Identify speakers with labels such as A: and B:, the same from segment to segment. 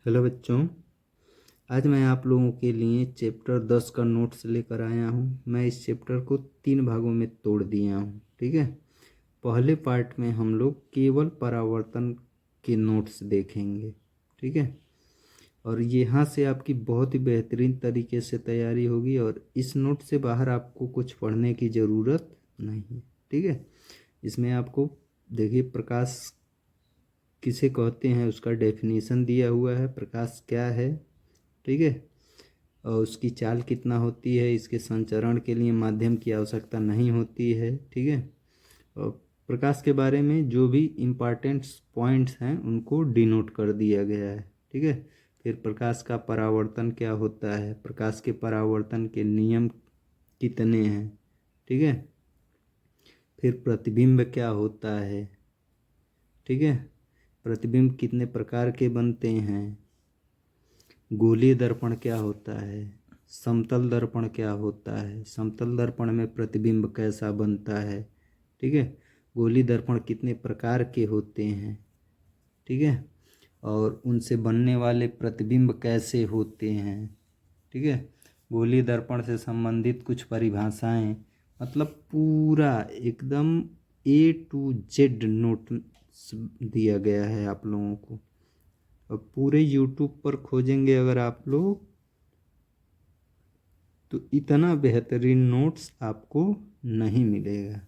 A: Hello बच्चों, आज मैं आप लोगों के लिए चैप्टर 10 का नोट्स लेकर आया हूँ। मैं इस चैप्टर को 3 भागों में तोड़ दिया हूँ। ठीक है, पहले पार्ट में हम लोग केवल परावर्तन के नोट्स देखेंगे। ठीक है, और यहाँ से आपकी बहुत ही बेहतरीन तरीके से तैयारी होगी और इस नोट से बाहर आपको कुछ पढ़ने की ज़रूरत नहीं है। ठीक है, इसमें आपको देखिए प्रकाश किसे कहते हैं उसका डेफिनेशन दिया हुआ है, प्रकाश क्या है। ठीक है, और उसकी चाल कितना होती है, इसके संचरण के लिए माध्यम की आवश्यकता नहीं होती है। ठीक है, और प्रकाश के बारे में जो भी इम्पॉर्टेंट पॉइंट्स हैं उनको डिनोट कर दिया गया है। ठीक है, फिर प्रकाश का परावर्तन क्या होता है, प्रकाश के परावर्तन के नियम कितने हैं। ठीक है, फिर प्रतिबिंब क्या होता है। ठीक है, प्रतिबिंब कितने प्रकार के बनते हैं, गोलीय दर्पण क्या होता है, समतल दर्पण क्या होता है, समतल दर्पण में प्रतिबिंब कैसा बनता है। ठीक है, गोलीय दर्पण कितने प्रकार के होते हैं। ठीक है, और उनसे बनने वाले प्रतिबिंब कैसे होते हैं। ठीक है, गोलीय दर्पण से संबंधित कुछ परिभाषाएं, मतलब पूरा एकदम A to Z नोट दिया गया है आप लोगों को। और पूरे यूट्यूब पर खोजेंगे अगर आप लोग तो इतना बेहतरीन नोट्स आपको नहीं मिलेगा।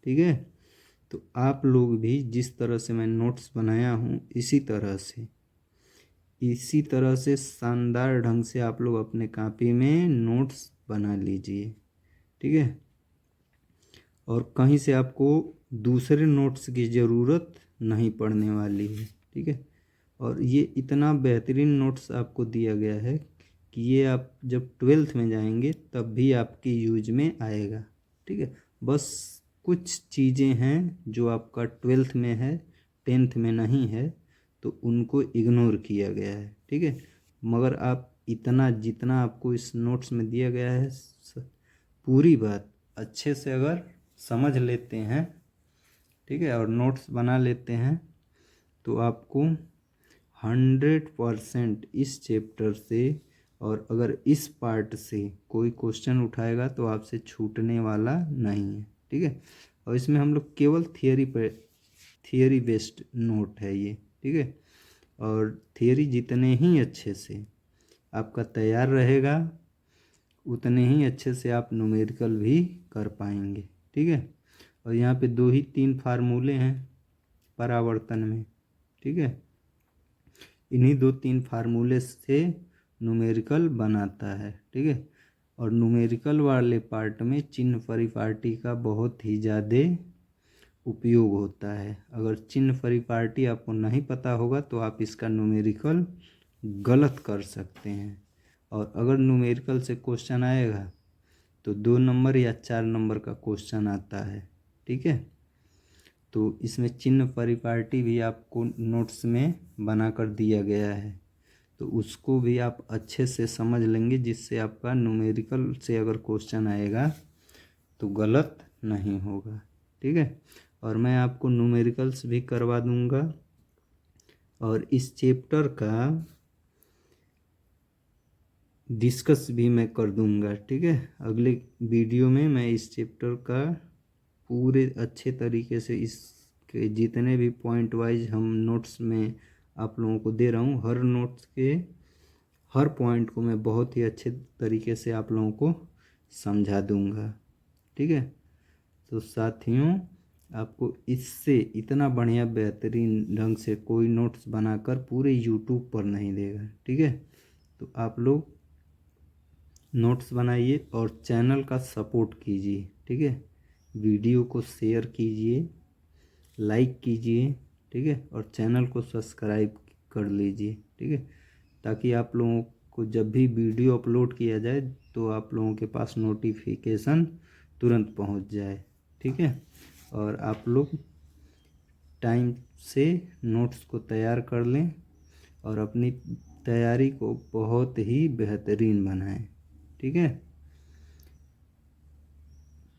A: ठीक है, तो आप लोग भी जिस तरह से मैं नोट्स बनाया हूँ इसी तरह से शानदार ढंग से आप लोग अपने कॉपी में नोट्स बना लीजिए। ठीक है, और कहीं से आपको दूसरे नोट्स की ज़रूरत नहीं पड़ने वाली है। ठीक है, और ये इतना बेहतरीन नोट्स आपको दिया गया है कि ये आप जब 12th में जाएंगे तब भी आपकी यूज में आएगा। ठीक है, बस कुछ चीज़ें हैं जो आपका 12th में है 10th में नहीं है, तो उनको इग्नोर किया गया है। ठीक है, मगर आप इतना जितना आपको इस नोट्स में दिया गया है पूरी बात अच्छे से अगर समझ लेते हैं, ठीक है, और नोट्स बना लेते हैं तो आपको 100% इस चैप्टर से, और अगर इस पार्ट से कोई क्वेश्चन उठाएगा तो आपसे छूटने वाला नहीं है। ठीक है, और इसमें हम लोग केवल थियरी बेस्ड नोट है ये। ठीक है, और थियरी जितने ही अच्छे से आपका तैयार रहेगा उतने ही अच्छे से आप न्यूमेरिकल भी कर पाएंगे। ठीक है, और यहाँ पे 2 ही 3 फार्मूले हैं परावर्तन में। ठीक है, इन्हीं 2-3 फार्मूले से न्यूमेरिकल बनाता है। ठीक है, और न्यूमेरिकल वाले पार्ट में चिन्ह परिपाटी का बहुत ही ज़्यादा उपयोग होता है। अगर चिन्ह परिपाटी आपको नहीं पता होगा तो आप इसका न्यूमेरिकल गलत कर सकते हैं, और अगर न्यूमेरिकल से क्वेश्चन आएगा तो 2 नंबर या 4 नंबर का क्वेश्चन आता है। ठीक है, तो इसमें चिन्ह परिपाटी भी आपको नोट्स में बना कर दिया गया है, तो उसको भी आप अच्छे से समझ लेंगे जिससे आपका न्यूमेरिकल से अगर क्वेश्चन आएगा तो गलत नहीं होगा। ठीक है, और मैं आपको न्यूमेरिकल्स भी करवा दूंगा और इस चैप्टर का डिस्कस भी मैं कर दूंगा। ठीक है, अगले वीडियो में मैं इस चैप्टर का पूरे अच्छे तरीके से इसके जितने भी पॉइंट वाइज हम नोट्स में आप लोगों को दे रहा हूँ, हर नोट्स के हर पॉइंट को मैं बहुत ही अच्छे तरीके से आप लोगों को समझा दूंगा। ठीक है, तो साथियों आपको इससे इतना बढ़िया बेहतरीन ढंग से कोई नोट्स बनाकर पूरे यूट्यूब पर नहीं देगा। ठीक है, तो आप लोग नोट्स बनाइए और चैनल का सपोर्ट कीजिए। ठीक है, वीडियो को शेयर कीजिए, लाइक कीजिए। ठीक है, और चैनल को सब्सक्राइब कर लीजिए। ठीक है, ताकि आप लोगों को जब भी वीडियो अपलोड किया जाए तो आप लोगों के पास नोटिफिकेशन तुरंत पहुंच जाए। ठीक है, और आप लोग टाइम से नोट्स को तैयार कर लें और अपनी तैयारी को बहुत ही बेहतरीन बनाएं। ठीक है,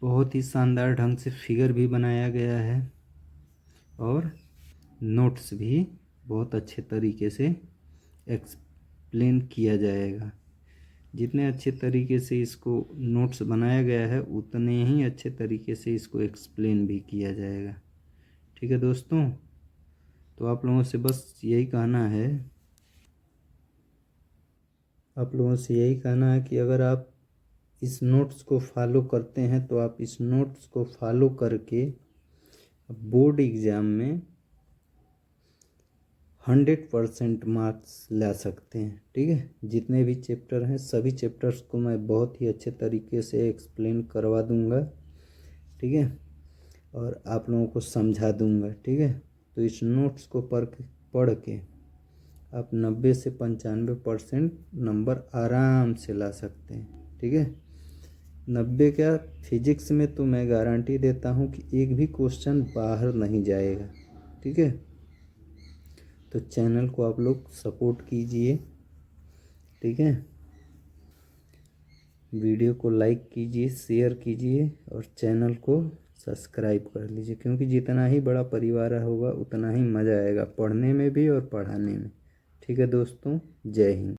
A: बहुत ही शानदार ढंग से फिगर भी बनाया गया है और नोट्स भी बहुत अच्छे तरीके से एक्सप्लेन किया जाएगा। जितने अच्छे तरीके से इसको नोट्स बनाया गया है उतने ही अच्छे तरीके से इसको एक्सप्लेन भी किया जाएगा। ठीक है दोस्तों, तो आप लोगों से बस यही कहना है, आप लोगों से यही कहना है कि अगर आप इस नोट्स को फॉलो करते हैं तो आप इस नोट्स को फॉलो करके बोर्ड एग्ज़ाम में 100% मार्क्स ला सकते हैं। ठीक है, जितने भी चैप्टर हैं सभी चैप्टर्स को मैं बहुत ही अच्छे तरीके से एक्सप्लेन करवा दूंगा। ठीक है, और आप लोगों को समझा दूंगा। ठीक है, तो इस नोट्स को पढ़ के आप 90 से 95% नंबर आराम से ला सकते हैं। ठीक है, 90 क्या, फिजिक्स में तो मैं गारंटी देता हूँ कि एक भी क्वेश्चन बाहर नहीं जाएगा। ठीक है, तो चैनल को आप लोग सपोर्ट कीजिए। ठीक है, वीडियो को लाइक कीजिए, शेयर कीजिए और चैनल को सब्सक्राइब कर लीजिए, क्योंकि जितना ही बड़ा परिवार होगा उतना ही मज़ा आएगा पढ़ने में भी और पढ़ाने में। ठीक है दोस्तों, जय हिंद।